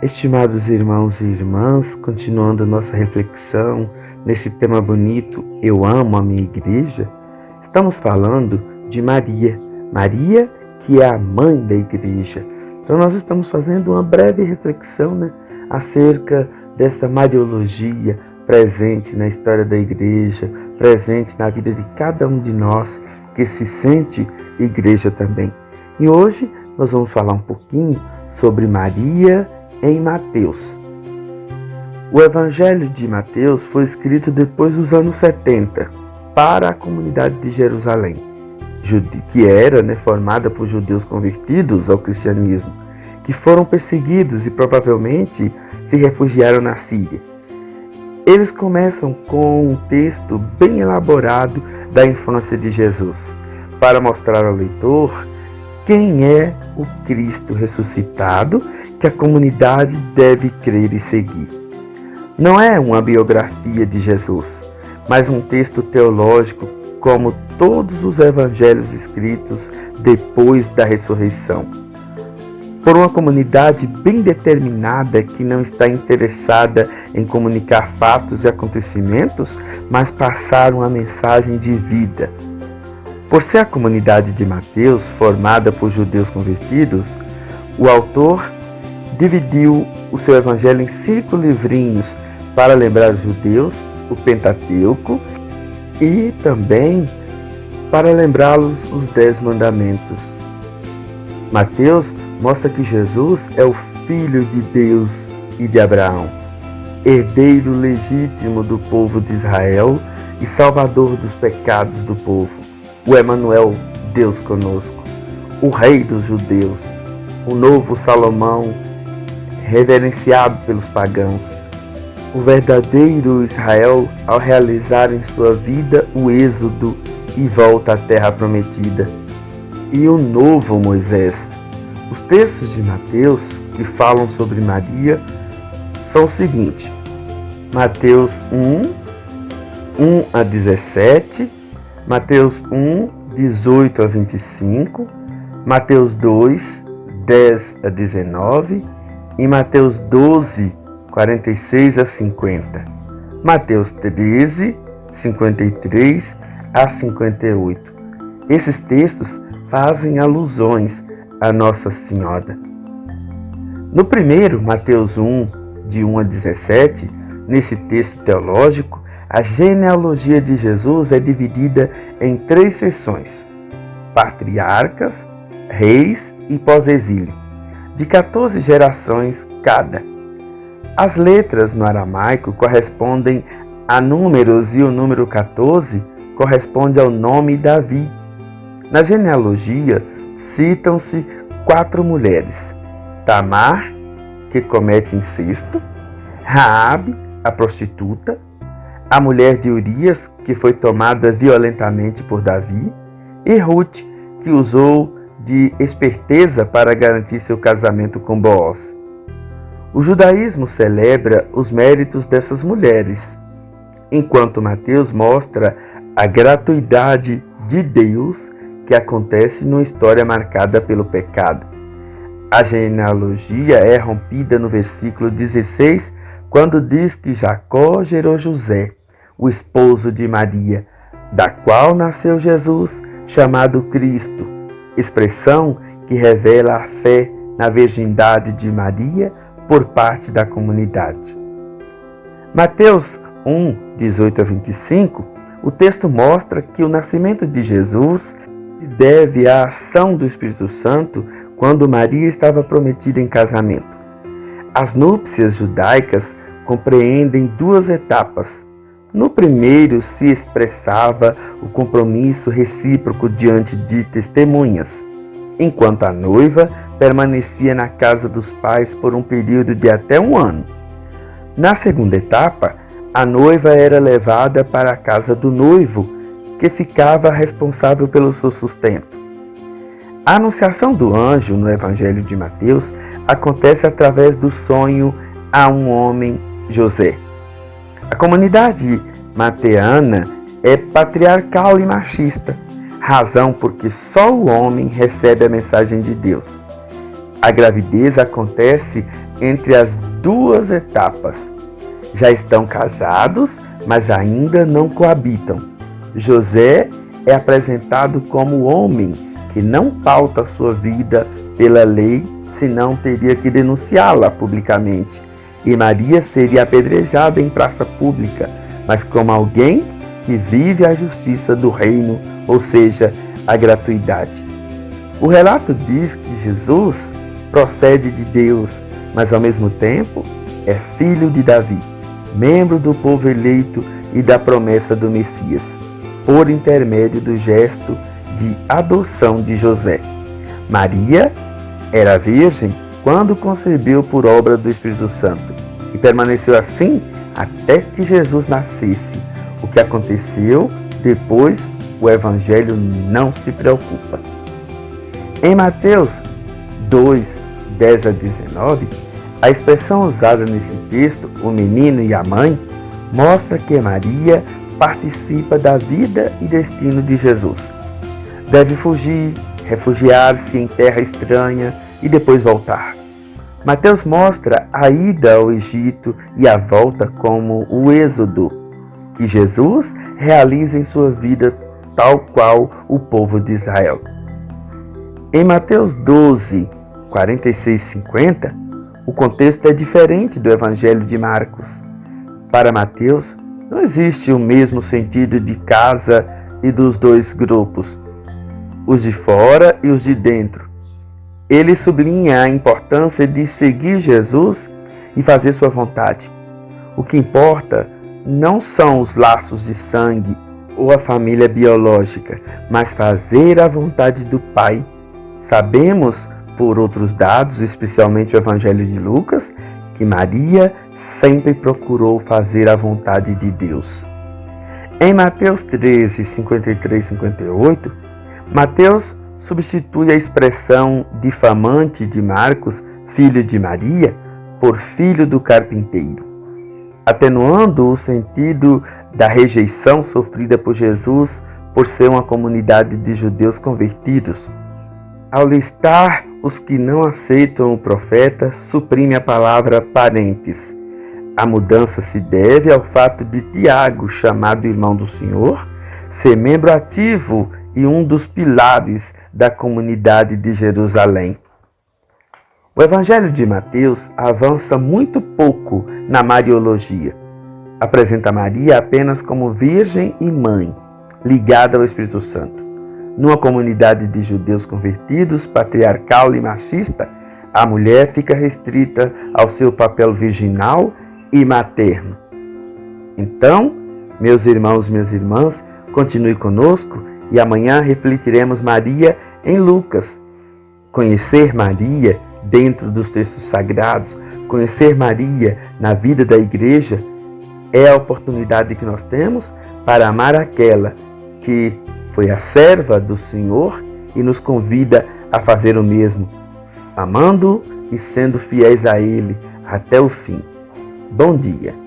Estimados irmãos e irmãs, continuando nossa reflexão nesse tema bonito, Eu amo a minha igreja, estamos falando de Maria. Maria, que é a mãe da igreja. Então nós estamos fazendo uma breve reflexão, acerca dessa mariologia presente na história da igreja, presente na vida de cada um de nós que se sente igreja também. E hoje nós vamos falar um pouquinho sobre Maria em Mateus. O Evangelho de Mateus foi escrito depois dos anos 70 para a comunidade de Jerusalém, que era formada por judeus convertidos ao cristianismo, que foram perseguidos e provavelmente se refugiaram na Síria. Eles começam com um texto bem elaborado da infância de Jesus, para mostrar ao leitor quem é o Cristo ressuscitado que a comunidade deve crer e seguir. Não é uma biografia de Jesus, mas um texto teológico como todos os evangelhos escritos depois da ressurreição. Por uma comunidade bem determinada que não está interessada em comunicar fatos e acontecimentos, mas passar uma mensagem de vida. Por ser a comunidade de Mateus formada por judeus convertidos, o autor dividiu o seu evangelho em 5 livrinhos para lembrar os judeus o Pentateuco e também para lembrá-los os 10 mandamentos. Mateus mostra que Jesus é o Filho de Deus e de Abraão, herdeiro legítimo do povo de Israel e salvador dos pecados do povo. O Emanuel, Deus conosco, o Rei dos judeus, o novo Salomão, reverenciado pelos pagãos, o verdadeiro Israel ao realizar em sua vida o êxodo e volta à terra prometida, e o novo Moisés. Os textos de Mateus que falam sobre Maria são os seguintes: Mateus 1 a 17, Mateus 1, 18 a 25, Mateus 2, 10 a 19 e Mateus 12, 46 a 50, Mateus 13, 53 a 58. Esses textos fazem alusões a Nossa Senhora. No primeiro, Mateus 1, de 1 a 17, nesse texto teológico, a genealogia de Jesus é dividida em 3 seções: patriarcas, reis e pós-exílio, de 14 gerações cada. As letras no aramaico correspondem a números e o número 14 corresponde ao nome Davi. Na genealogia citam-se 4 mulheres: Tamar, que comete incesto, Raabe, a prostituta, a mulher de Urias, que foi tomada violentamente por Davi, e Ruth, que usou de esperteza para garantir seu casamento com Boaz. O judaísmo celebra os méritos dessas mulheres, enquanto Mateus mostra a gratuidade de Deus que acontece numa história marcada pelo pecado. A genealogia é rompida no versículo 16, quando diz que Jacó gerou José, o esposo de Maria, da qual nasceu Jesus, chamado Cristo, expressão que revela a fé na virgindade de Maria por parte da comunidade. Mateus 1, 18 a 25, o texto mostra que o nascimento de Jesus se deve à ação do Espírito Santo quando Maria estava prometida em casamento. As núpcias judaicas compreendem 2 etapas. No primeiro se expressava o compromisso recíproco diante de testemunhas, enquanto a noiva permanecia na casa dos pais por um período de até 1 ano. Na segunda etapa, a noiva era levada para a casa do noivo, que ficava responsável pelo seu sustento. A anunciação do anjo no Evangelho de Mateus acontece através do sonho a um homem, José. A comunidade mateana é patriarcal e machista, razão porque só o homem recebe a mensagem de Deus. A gravidez acontece entre as duas etapas. Já estão casados, mas ainda não coabitam. José é apresentado como o homem que não pauta sua vida pela lei, senão teria que denunciá-la publicamente. E Maria seria apedrejada em praça pública, mas como alguém que vive a justiça do reino, ou seja, a gratuidade. O relato diz que Jesus procede de Deus, mas ao mesmo tempo é filho de Davi, membro do povo eleito e da promessa do Messias, por intermédio do gesto de adoção de José. Maria era virgem quando concebeu por obra do Espírito Santo e permaneceu assim até que Jesus nascesse. O que aconteceu depois, o Evangelho não se preocupa. Em Mateus 2, 10 a 19, a expressão usada nesse texto, o menino e a mãe, mostra que Maria participa da vida e destino de Jesus. Deve fugir, refugiar-se em terra estranha e depois voltar. Mateus mostra a ida ao Egito e a volta como o êxodo que Jesus realiza em sua vida, tal qual o povo de Israel. Em Mateus 12, 46 e 50, o contexto é diferente do Evangelho de Marcos. Para Mateus, não existe o mesmo sentido de casa e dos dois grupos, os de fora e os de dentro. Ele sublinha a importância de seguir Jesus e fazer sua vontade. O que importa não são os laços de sangue ou a família biológica, mas fazer a vontade do Pai. Sabemos, por outros dados, especialmente o Evangelho de Lucas, que Maria sempre procurou fazer a vontade de Deus. Em Mateus 13, 53 e 58, Mateus substitui a expressão difamante de Marcos, filho de Maria, por filho do carpinteiro, atenuando o sentido da rejeição sofrida por Jesus por ser uma comunidade de judeus convertidos. Ao listar os que não aceitam o profeta, suprime a palavra parentes. A mudança se deve ao fato de Tiago, chamado irmão do Senhor, ser membro ativo e um dos pilares da comunidade de Jerusalém. O Evangelho de Mateus avança muito pouco na mariologia. Apresenta Maria apenas como virgem e mãe, ligada ao Espírito Santo. Numa comunidade de judeus convertidos, patriarcal e machista, a mulher fica restrita ao seu papel virginal e materno. Então, meus irmãos e minhas irmãs, continue conosco e amanhã refletiremos Maria em Lucas. Conhecer Maria dentro dos textos sagrados, conhecer Maria na vida da igreja, é a oportunidade que nós temos para amar aquela que foi a serva do Senhor e nos convida a fazer o mesmo, amando e sendo fiéis a Ele até o fim. Bom dia!